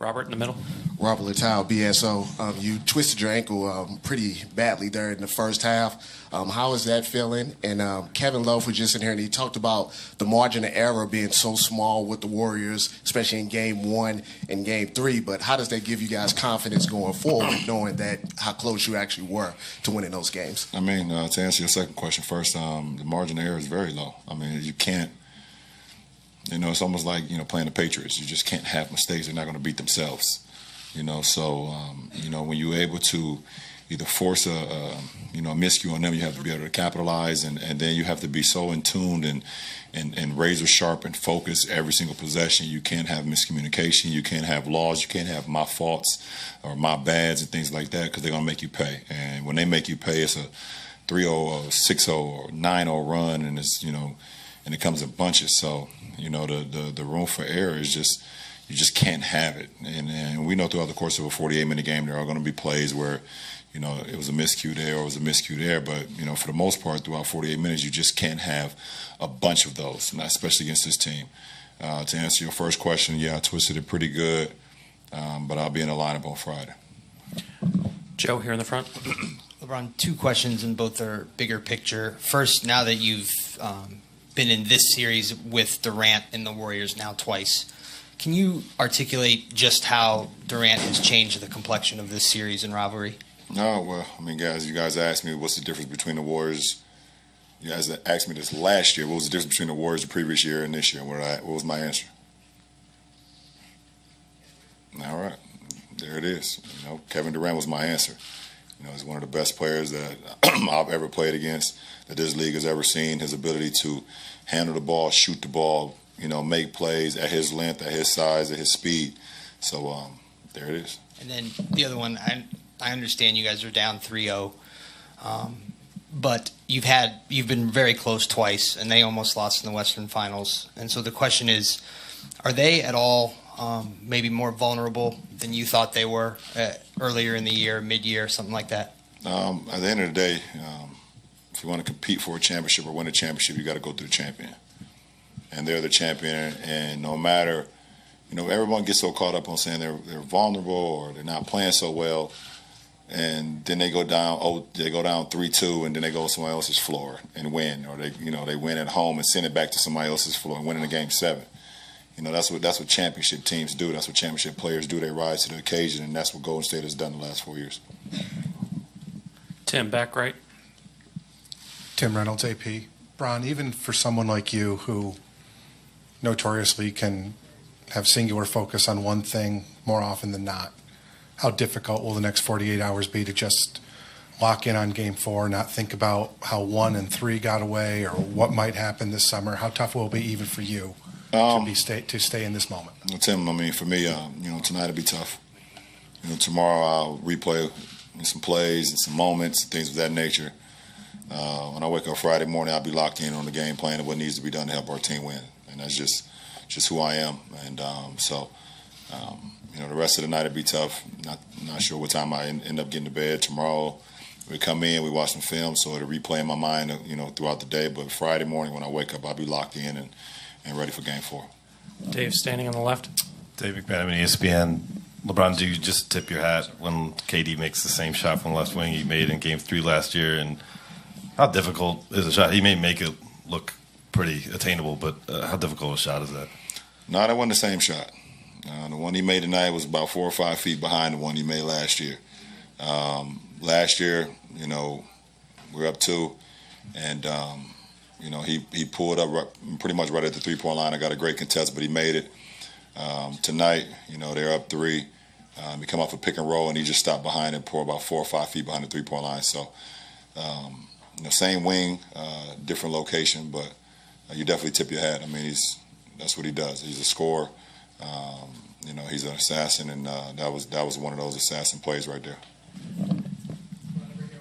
Robert in the middle. Robert Littau, BSO. You twisted your ankle pretty badly there in the first half. How is that feeling? And Kevin Love was just in here, and he talked about the margin of error being so small with the Warriors, especially in Game 1 and Game 3. But how does that give you guys confidence going forward, knowing that how close you actually were to winning those games? I mean, to answer your second question first, the margin of error is very low. I mean, you can't. It's almost like, playing the Patriots. You just can't have mistakes. They're not going to beat themselves. So, when you're able to either force a miscue on them, you have to be able to capitalize, and then you have to be so in tuned and razor sharp and focused every single possession. You can't have miscommunication. You can't have laws. You can't have my faults or my bads and things like that, because they're going to make you pay. And when they make you pay, it's a 3-0 or 6-0 or 9-0 run, and it's, and it comes in bunches. So, the room for error is just, you just can't have it. And we know throughout the course of a 48-minute game, there are going to be plays where, it was a miscue there or it was a miscue there. But, for the most part, throughout 48 minutes, you just can't have a bunch of those, especially against this team. To answer your first question, yeah, I twisted it pretty good, but I'll be in the lineup on Friday. Joe here in the front. LeBron, two questions, and both are bigger picture. First, now that you've been in this series with Durant and the Warriors now twice, can you articulate just how Durant has changed the complexion of this series and rivalry? No, well, I mean, guys, you guys asked me what's the difference between the Warriors. You guys asked me this last year. What was the difference between the Warriors the previous year and this year? What was my answer? All right, there it is. Kevin Durant was my answer. He's one of the best players that I've ever played against, that this league has ever seen. His ability to handle the ball, shoot the ball, make plays at his length, at his size, at his speed. So there it is. And then the other one, I understand you guys are down 3-0, but you've been very close twice, and they almost lost in the Western Finals. And so the question is, are they at all maybe more vulnerable than you thought they were earlier in the year, mid-year, something like that? At the end of the day, if you want to compete for a championship or win a championship, you got to go through the champion. And they're the champion, and no matter, everyone gets so caught up on saying they're vulnerable or they're not playing so well, and then they go down 3-2, and then they go to somebody else's floor and win, or they win at home and send it back to somebody else's floor and win in a Game 7. That's what championship teams do. That's what championship players do. They rise to the occasion, and that's what Golden State has done the last 4 years. Tim, back right. Tim Reynolds, AP. Bron, even for someone like you who notoriously can have singular focus on one thing more often than not, how difficult will the next 48 hours be to just lock in on Game 4, not think about how 1 and 3 got away or what might happen this summer? How tough will it be even for you to stay in this moment? Well, Tim, I mean, for me, tonight will be tough. Tomorrow I'll replay some plays and some moments and things of that nature. When I wake up Friday morning, I'll be locked in on the game plan and what needs to be done to help our team win. And that's just who I am. And the rest of the night will be tough. Not sure what time I end up getting to bed. Tomorrow we come in, we watch some film, so it'll replay in my mind, throughout the day. But Friday morning when I wake up, I'll be locked in and ready for Game 4. Dave, standing on the left. Dave McMahon, ESPN. LeBron, do you just tip your hat when KD makes the same shot from the left wing he made in Game 3 last year? And how difficult is a shot? He may make it look pretty attainable, but how difficult a shot is that? No, that wasn't the same shot. The one he made tonight was about 4 or 5 feet behind the one he made last year. Last year, we're up 2, and he pulled up pretty much right at the 3-point line. I got a great contest, but he made it. Tonight, they're up 3. He come off a pick and roll, and he just stopped behind and poured about 4 or 5 feet behind the 3-point line. So, same wing, different location, but you definitely tip your hat. I mean, that's what he does. He's a scorer. He's an assassin, and that was one of those assassin plays right there.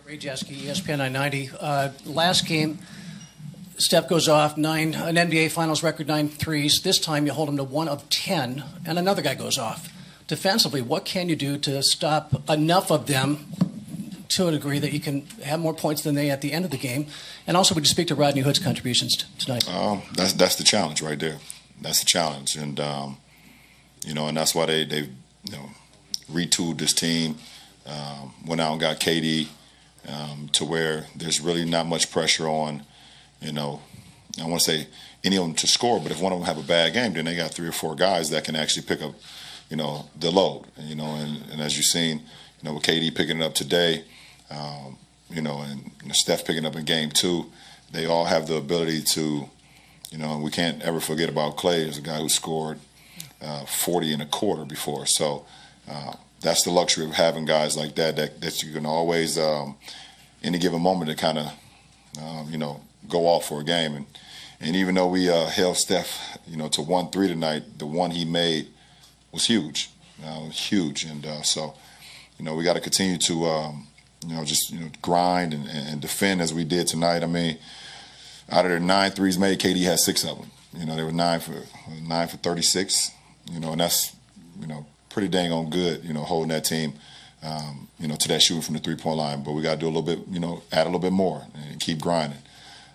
Ray Jeske, ESPN 990. Last game, Steph goes off an NBA Finals record 9 threes. This time you hold him to 1 of 10, and another guy goes off. Defensively, what can you do to stop enough of them to a degree that you can have more points than they at the end of the game? And also, would you speak to Rodney Hood's contributions tonight? That's the challenge right there. That's the challenge, and and that's why they retooled this team, went out and got KD to where there's really not much pressure on, I want to say any of them to score, but if one of them have a bad game, then they got 3 or 4 guys that can actually pick up, the load, and as you've seen, with KD picking it up today, and Steph picking up in game 2, they all have the ability to, and we can't ever forget about Clay as a guy who scored 40 and a quarter before. So that's the luxury of having guys like that you can always, any given moment, to kind of, go off for a game. And even though we held Steph, to 1-3 tonight, the one he made was huge, huge. And so, we got to continue to, just grind and defend as we did tonight. I mean, out of their 9 threes made, KD had 6 of them. They were 9 for 36. And that's pretty dang on good. Holding that team, to that shooting from the 3-point line. But we got to do a little bit, add a little bit more and keep grinding.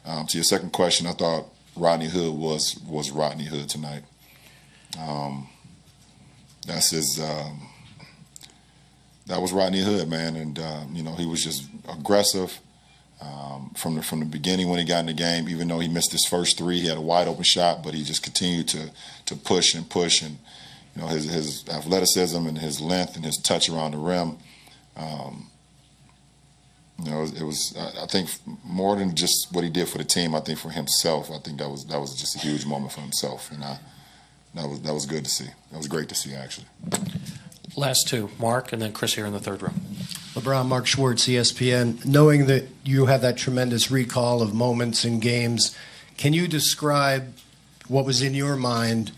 To your second question, I thought Rodney Hood was Rodney Hood tonight. That's his. That was Rodney Hood, man, and he was just aggressive from the beginning when he got in the game. Even though he missed his first 3, he had a wide open shot, but he just continued to push and push, and his athleticism and his length and his touch around the rim. It was I think more than just what he did for the team. I think for himself, I think that was just a huge moment for himself, and that was good to see. That was great to see, actually. Last 2, Mark, and then Chris here in the third row. LeBron, Mark Schwartz, ESPN. Knowing that you have that tremendous recall of moments in games, can you describe what was in your mind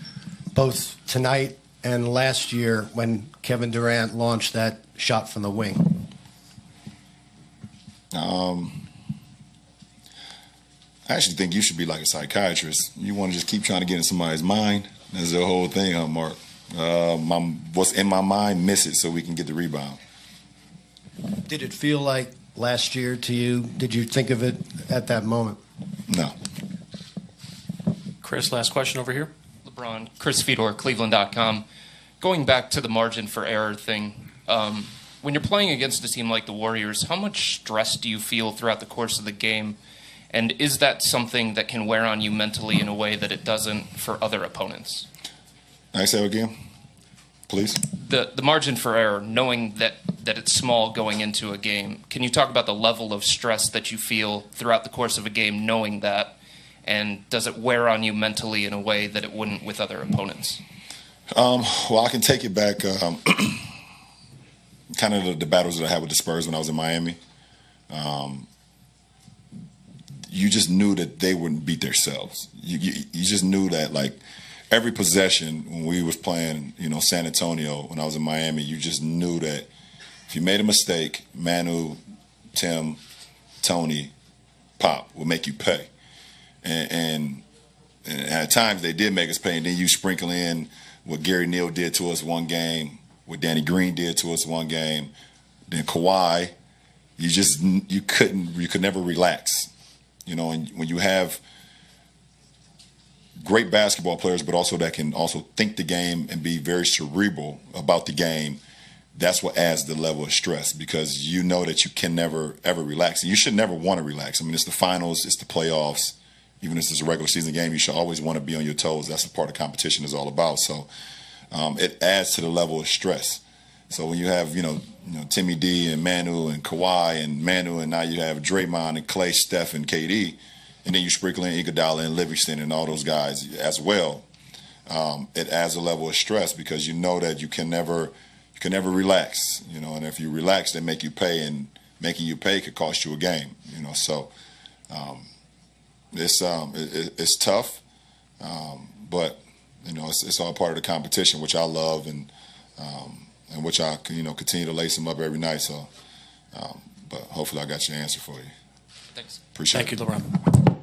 both tonight and last year when Kevin Durant launched that shot from the wing? I actually think you should be like a psychiatrist. You want to just keep trying to get in somebody's mind. That's the whole thing, Mark. What's in my mind, miss it so we can get the rebound. Did it feel like last year to you? Did you think of it at that moment? No. Chris, last question over here. LeBron, Chris Fedor, Cleveland.com. Going back to the margin for error thing, when you're playing against a team like the Warriors, how much stress do you feel throughout the course of the game? And is that something that can wear on you mentally in a way that it doesn't for other opponents? I say it again, please. The margin for error, knowing that it's small going into a game, can you talk about the level of stress that you feel throughout the course of a game knowing that, and does it wear on you mentally in a way that it wouldn't with other opponents? Well, I can take it back kind of the battles that I had with the Spurs when I was in Miami. You just knew that they wouldn't beat themselves. You just knew that, like, every possession when we was playing, San Antonio, when I was in Miami, you just knew that if you made a mistake, Manu, Tim, Tony, Pop will make you pay. And at times they did make us pay, and then you sprinkle in what Gary Neal did to us one game, what Danny Green did to us one game, then Kawhi. You could never relax. And when you have great basketball players, but also that can also think the game and be very cerebral about the game, that's what adds the level of stress, because you know that you can never, ever relax. And you should never want to relax. I mean, it's the finals, it's the playoffs. Even if it's a regular season game, you should always want to be on your toes. That's the part of competition is all about. So it adds to the level of stress. So when you have, Timmy D and Manu and Kawhi and Manu, and now you have Draymond and Clay, Steph and KD, and then you sprinkle in Iguodala and Livingston and all those guys as well, it adds a level of stress, because you know that you can never relax, and if you relax, they make you pay, and making you pay could cost you a game, so it's tough, but it's all part of the competition, which I love, and which I continue to lace them up every night. So, but hopefully I got your answer for you. Thanks. Appreciate it. Thank you, LeBron.